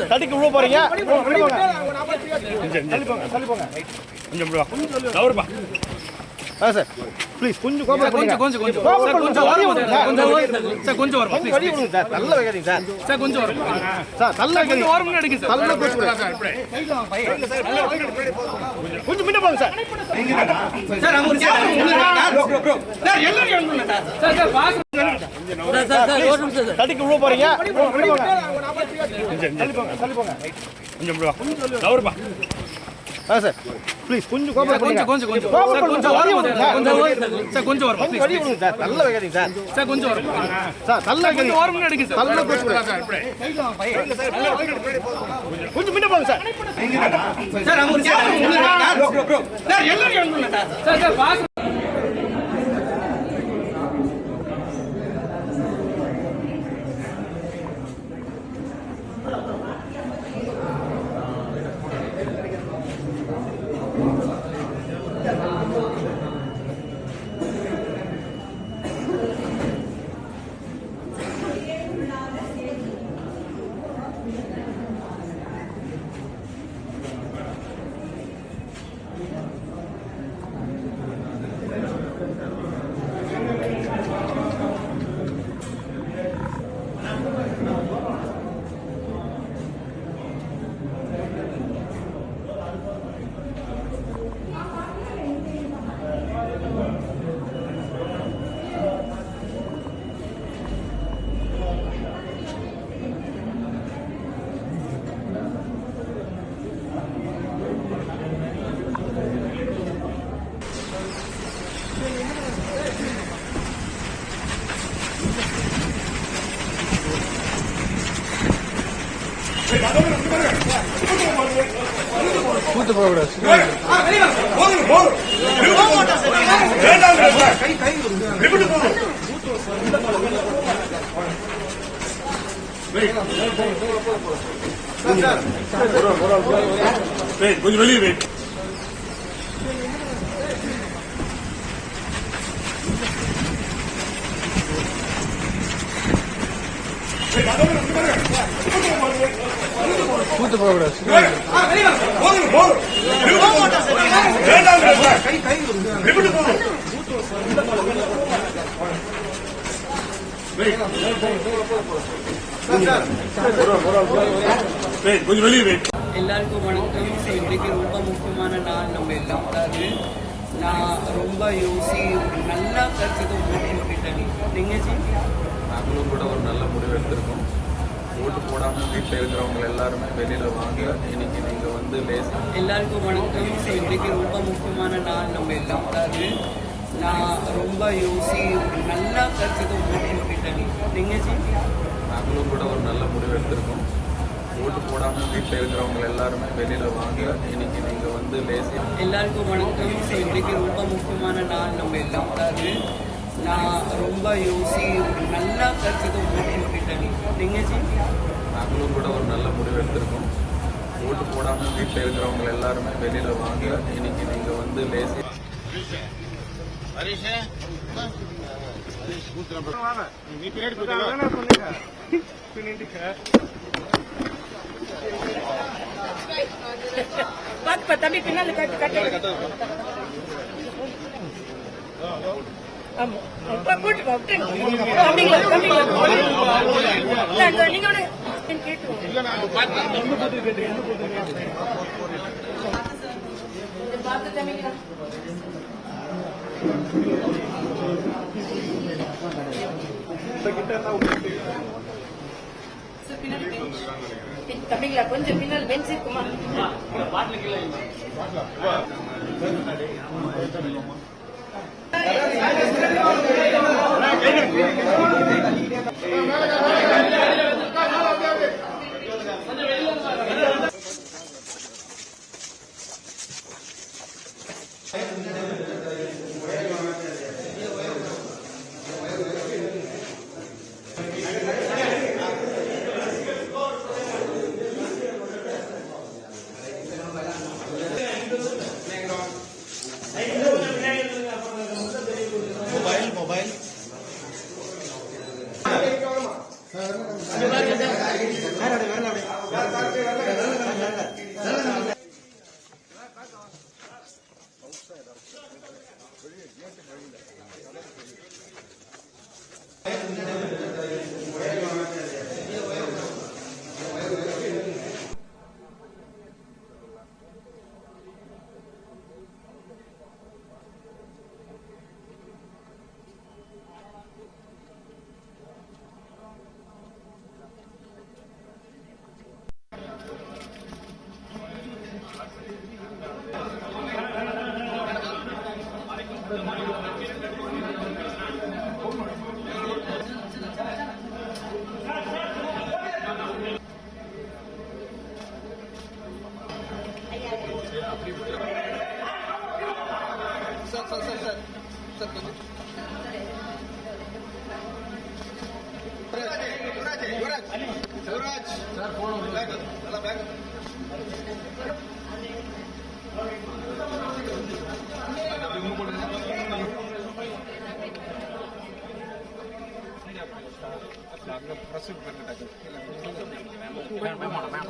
தடிக்கு உள்ள போறீங்க sir please கொஞ்சம் நல்ல வைக்காதீங்க சார் கொஞ்சம் கொஞ்சம் முன்ன போங்க சார் தடிக்கு உள்ள போறீங்க சார் ப்ளீஸ் கொஞ்சம் நல்ல வைக்காதீங்க சார் கொஞ்சம் முன்ன போங்க சார் கூட்டு போக கூடாது கொஞ்சம் வெளியே வெயிட் கூட்டு போக கூடாது கொஞ்சம் வெளியே வெயிட். எல்லாருக்கும் வணக்கம். இன்றைக்கு ரொம்ப முக்கியமான நாள் நம்ம எல்லாருக்காக. நான் ரொம்ப யோசி நல்லா கருத்து ஓட்டிட்டேன். நீங்க நாங்களும் கூட ஒரு நல்ல முடிவு எடுத்திருக்கோம். ஓட்டு போடாமல் வீட்டில் இருக்கிறவங்க எல்லாருமே வெளியில் வாங்க. இன்னைக்கு நீங்கள் வந்து எல்லாருக்கும் வணக்கம். இன்றைக்கு ரொம்ப முக்கியமான நாள் நம்ம எல்லாருக்காக. நான் ரொம்ப யோசி நல்லா கருத்து ஓட்டிட்டேன். நீங்க நாங்களும் கூட ஒரு நல்ல முடிவு எடுத்திருக்கோம். ஓட்டு போடாமல் வீட்டில் இருக்கிறவங்க எல்லாருமே வெளியில் வாங்க. இன்னைக்கு நீங்கள் வந்து லேசி. எல்லாருக்கும் வணக்கம். ஸோ இன்றைக்கு ரொம்ப முக்கியமான நாள் நம்ம எல்லாம். அதாவது நான் ரொம்ப யோசி நல்லா கருத்துக்கு ஓட்டு போட்டுட்டேன். நீங்கள் நாங்களும் கூட ஒரு நல்ல முடிவு எடுத்திருக்கோம். ஓட்டு போடாமல் வீட்டில் இருக்கிறவங்க எல்லாருமே வெளியில் வாங்க. இன்னைக்கு நீங்கள் வந்து லேசி. நீ பின்னாடி பின்னாடி பார்த்து தம்பி பின்னால கட்டு ஆமா போட்டு தம்பிங்களா நீங்க பார்த்து தம்பிங்களா தம்பிங்களா கொஞ்சம் பின்னால் பெஞ்ச் இருக்குமா? Mobile sir